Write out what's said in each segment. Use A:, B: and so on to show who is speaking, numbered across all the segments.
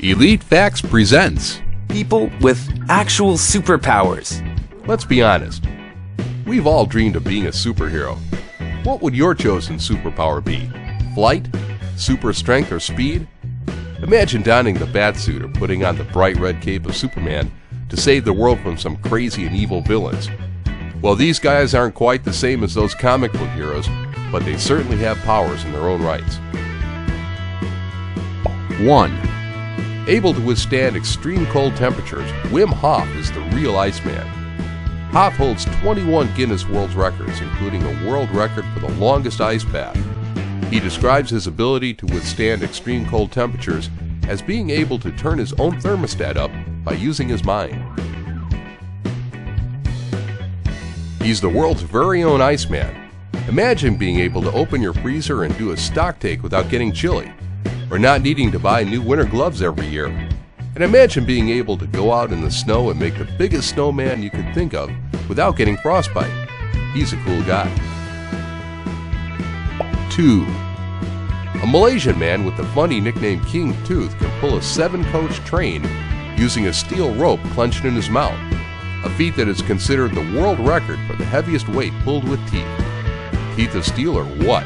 A: Elite Facts presents
B: People with actual superpowers.
A: Let's be honest. We've all dreamed of being a superhero. What would your chosen superpower be? Flight? Super strength or speed? Imagine donning the batsuit or putting on the bright red cape of Superman to save the world from some crazy and evil villains. Well, these guys aren't quite the same as those comic book heroes, but they certainly have powers in their own rights. 1. Able to withstand extreme cold temperatures, Wim HOF is the real Iceman. HOF holds 21 Guinness World Records, including a world record for the longest ice bath. He describes his ability to withstand extreme cold temperatures as being able to turn his own thermostat up by using his mind. He's the world's very own Iceman. Imagine being able to open your freezer and do a stock take without getting chilly, or not needing to buy new winter gloves every year. And imagine being able to go out in the snow and make the biggest snowman you could think of without getting frostbite. He's a cool guy. 2. A Malaysian man with the funny nickname King Tooth can pull a 7-coach train using a steel rope clenched in his mouth, a feat that is considered the world record for the heaviest weight pulled with teeth. Teeth of steel or what?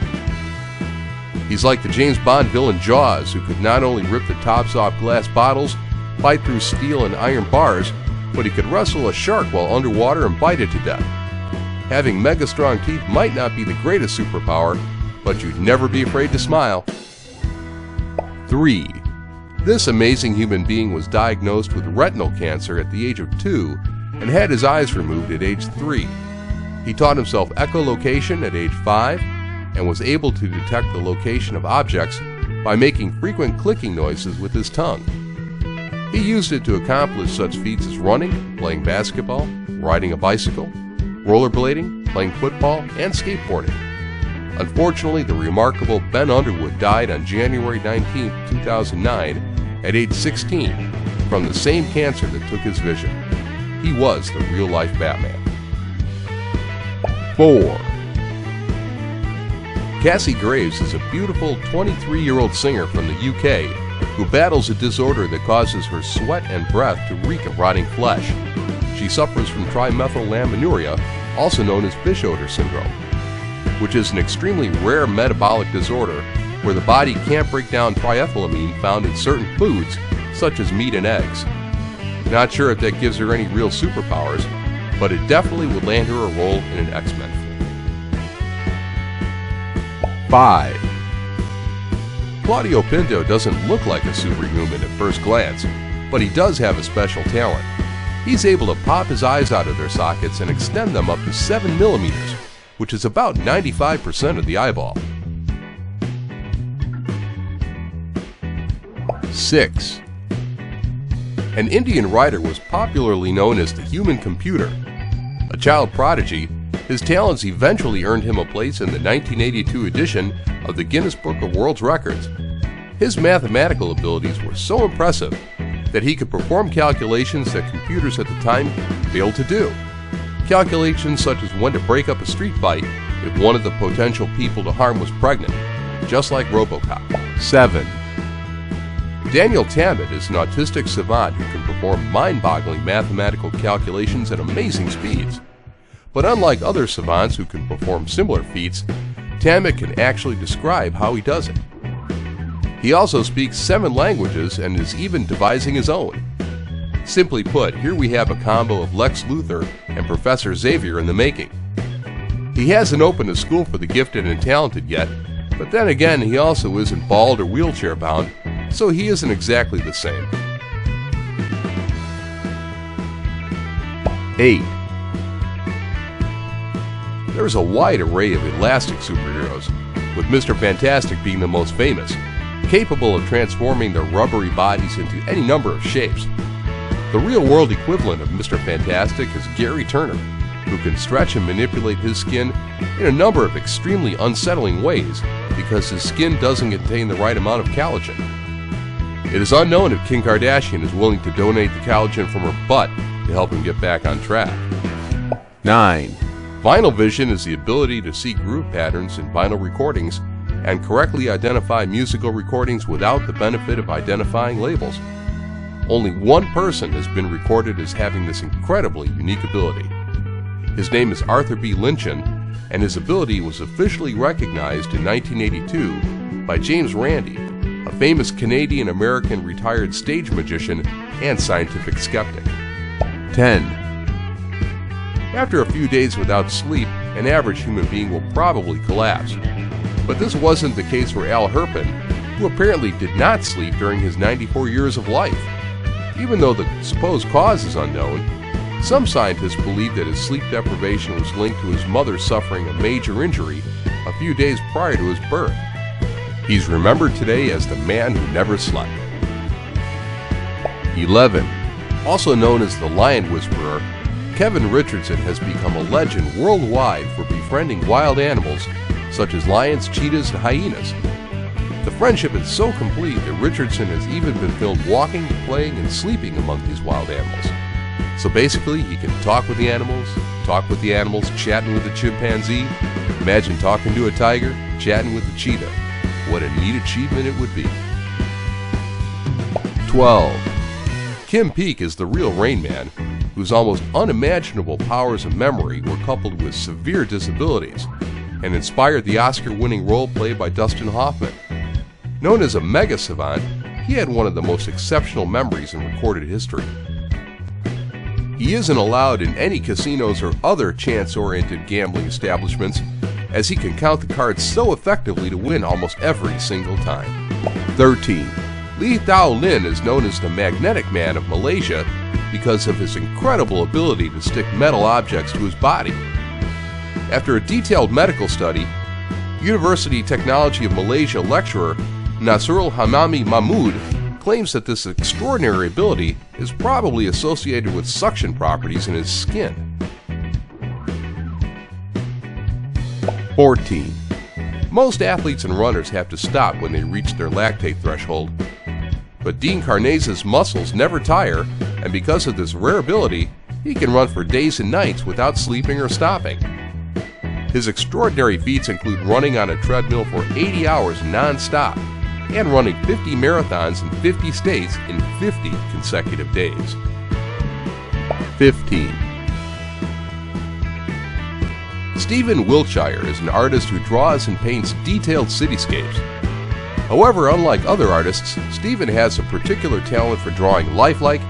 A: He's like the James Bond villain Jaws, who could not only rip the tops off glass bottles, fight through steel and iron bars, but he could wrestle a shark while underwater and bite it to death. Having mega strong teeth might not be the greatest superpower, but you'd never be afraid to smile. 3. This amazing human being was diagnosed with retinal cancer at the age of 2 and had his eyes removed at age 3. He taught himself echolocation at age 5 and was able to detect the location of objects by making frequent clicking noises with his tongue. He used it to accomplish such feats as running, playing basketball, riding a bicycle, rollerblading, playing football, and skateboarding. Unfortunately, the remarkable Ben Underwood died on January 19, 2009 at age 16 from the same cancer that took his vision. He was the real-life Batman. 4. Kassie Graves is a beautiful 23-year-old singer from the UK who battles a disorder that causes her sweat and breath to reek of rotting flesh. She suffers from trimethylaminuria, also known as fish odor syndrome, which is an extremely rare metabolic disorder where the body can't break down triethylamine found in certain foods, such as meat and eggs. Not sure if that gives her any real superpowers, but it definitely would land her a role in an X-Men film. 5. Claudio Pindo doesn't look like a superhuman at first glance, but he does have a special talent. He's able to pop his eyes out of their sockets and extend them up to 7 millimeters, which is about 95% of the eyeball. 6. An Indian writer was popularly known as the human computer. A child prodigy, his talents eventually earned him a place in the 1982 edition of the Guinness Book of World Records. His mathematical abilities were so impressive that he could perform calculations that computers at the time failed to do. Calculations such as when to break up a street fight if one of the potential people to harm was pregnant, just like RoboCop. 7. Daniel Tammet is an autistic savant who can perform mind-boggling mathematical calculations at amazing speeds. But unlike other savants who can perform similar feats, Tammet can actually describe how he does it. He also speaks 7 languages and is even devising his own. Simply put, here we have a combo of Lex Luthor and Professor Xavier in the making. He hasn't opened a school for the gifted and talented yet, but then again he also isn't bald or wheelchair bound, so he isn't exactly the same. 8. There's a wide array of elastic superheroes, with Mr. Fantastic being the most famous, capable of transforming their rubbery bodies into any number of shapes. The real-world equivalent of Mr. Fantastic is Gary Turner, who can stretch and manipulate his skin in a number of extremely unsettling ways because his skin doesn't contain the right amount of collagen. It is unknown if Kim Kardashian is willing to donate the collagen from her butt to help him get back on track. 9. Vinyl vision is the ability to see groove patterns in vinyl recordings and correctly identify musical recordings without the benefit of identifying labels. only one person has been recorded as having this incredibly unique ability. His name is Arthur B. Lynchen, and his ability was officially recognized in 1982 by James Randi, a famous Canadian-American retired stage magician and scientific skeptic. 10. After a few days without sleep, an average human being will probably collapse. But this wasn't the case for Al Herpen, who apparently did not sleep during his 94 years of life. Even though the supposed cause is unknown, some scientists believe that his sleep deprivation was linked to his mother suffering a major injury a few days prior to his birth. He's remembered today as the man who never slept. 11. Also known as the Lion Whisperer, Kevin Richardson has become a legend worldwide for befriending wild animals such as lions, cheetahs, and hyenas. The friendship is so complete that Richardson has even been filmed walking, playing, and sleeping among these wild animals. So basically, he can talk with the animals, chatting with the chimpanzee. Imagine talking to a tiger, chatting with the cheetah. What a neat achievement it would be. 12. Kim Peek is the real Rain Man, whose almost unimaginable powers of memory were coupled with severe disabilities and inspired the Oscar-winning role played by Dustin Hoffman. Known as a mega savant, he had one of the most exceptional memories in recorded history. He isn't allowed in any casinos or other chance-oriented gambling establishments, as he can count the cards so effectively to win almost every single time. 13. Lee Thao Lin is known as the Magnetic Man of Malaysia because of his incredible ability to stick metal objects to his body. After a detailed medical study, University Technology of Malaysia lecturer Nasrul Hamami Mahmud claims that this extraordinary ability is probably associated with suction properties in his skin. 14. Most athletes and runners have to stop when they reach their lactate threshold, but Dean Karnazes' muscles never tire, and because of this rare ability, he can run for days and nights without sleeping or stopping. His extraordinary feats include running on a treadmill for 80 hours non-stop and running 50 marathons in 50 states in 50 consecutive days. 15. Stephen Wiltshire is an artist who draws and paints detailed cityscapes. However, unlike other artists, Stephen has a particular talent for drawing lifelike,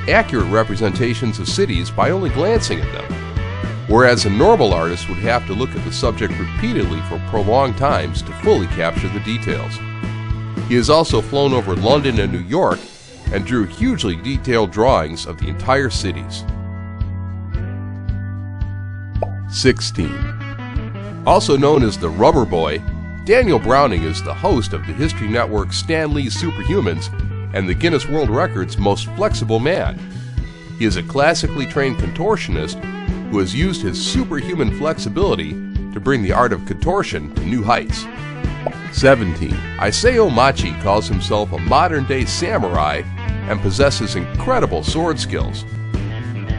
A: accurate representations of cities by only glancing at them, whereas a normal artist would have to look at the subject repeatedly for prolonged times to fully capture the details. He has also flown over London and New York and drew hugely detailed drawings of the entire cities. 16. Also known as the Rubber Boy, Daniel Browning is the host of the History Network's Stan Lee's Superhumans and the Guinness World Record's Most Flexible Man. He is a classically trained contortionist who has used his superhuman flexibility to bring the art of contortion to new heights. 17. Isao Machi calls himself a modern-day samurai and possesses incredible sword skills.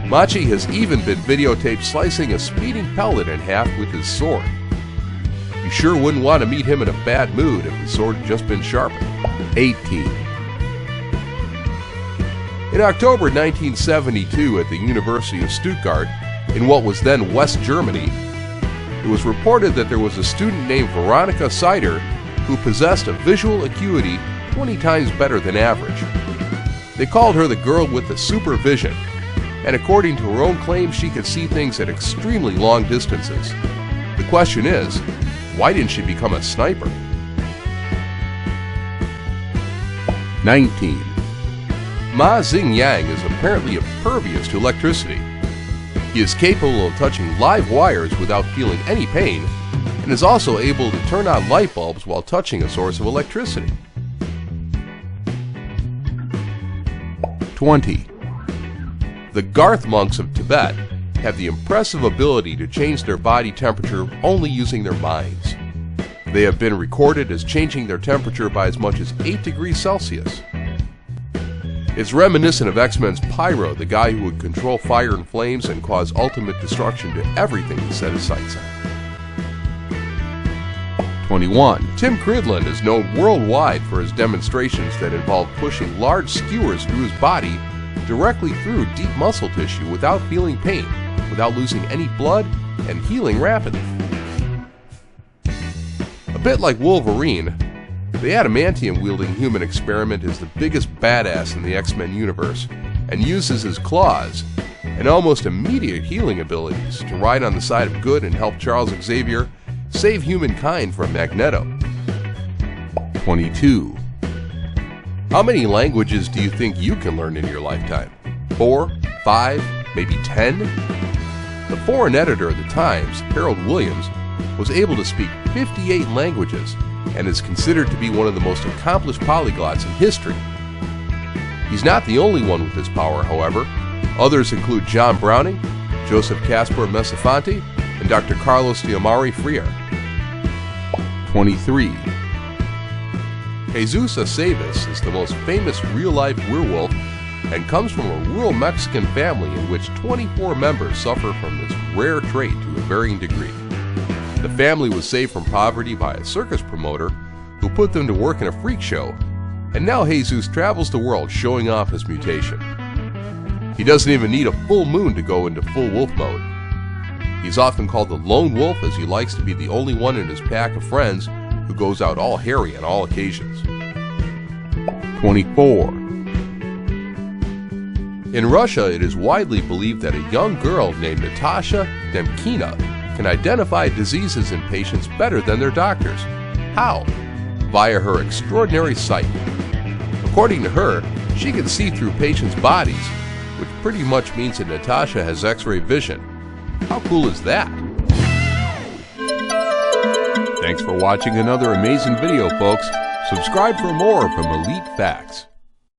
A: Machi has even been videotaped slicing a speeding pellet in half with his sword. You sure wouldn't want to meet him in a bad mood if the sword had just been sharpened. 18. In October 1972 at the University of Stuttgart, in what was then West Germany, it was reported that there was a student named Veronica Sider who possessed a visual acuity 20 times better than average. They called her the girl with the super vision, and according to her own claim, she could see things at extremely long distances. The question is, why didn't she become a sniper? 19. Mazin Yang is apparently impervious to electricity. He is capable of touching live wires without feeling any pain, and is also able to turn on light bulbs while touching a source of electricity. 20. The Garth monks of Tibet have the impressive ability to change their body temperature only using their minds. They have been recorded as changing their temperature by as much as 8 degrees Celsius. It's reminiscent of X-Men's Pyro, the guy who would control fire and flames and cause ultimate destruction to everything he set his sights on. 21. Tim Cridland is known worldwide for his demonstrations that involve pushing large skewers through his body directly through deep muscle tissue without feeling pain, without losing any blood, and healing rapidly. A bit like Wolverine, the adamantium-wielding human experiment is the biggest badass in the X-Men universe and uses his claws and almost immediate healing abilities to ride on the side of good and help Charles Xavier save humankind from Magneto. 22. How many languages do you think you can learn in your lifetime? 4, 5, maybe 10? The foreign editor of the Times, Harold Williams, was able to speak 58 languages and is considered to be one of the most accomplished polyglots in history. He's not the only one with this power, however. Others include John Browning, Joseph Caspar Messafanti, and Dr. Carlos de Amari Freire. 23. Heyzeus is the most famous real-life werewolf and comes from a rural Mexican family in which 24 members suffer from this rare trait to a varying degree. The family was saved from poverty by a circus promoter who put them to work in a freak show, and now Heyzeus travels the world showing off his mutation. He doesn't even need a full moon to go into full wolf mode. He's often called the lone wolf as he likes to be the only one in his pack of friends who goes out all hairy on all occasions. 24. In Russia, it is widely believed that a young girl named Natasha Demkina can identify diseases in patients better than their doctors. How? Via her extraordinary sight. According to her, she can see through patients' bodies, which pretty much means that Natasha has X-ray vision. How cool is that? Thanks for watching another amazing video, folks. Subscribe for more from Elite Facts.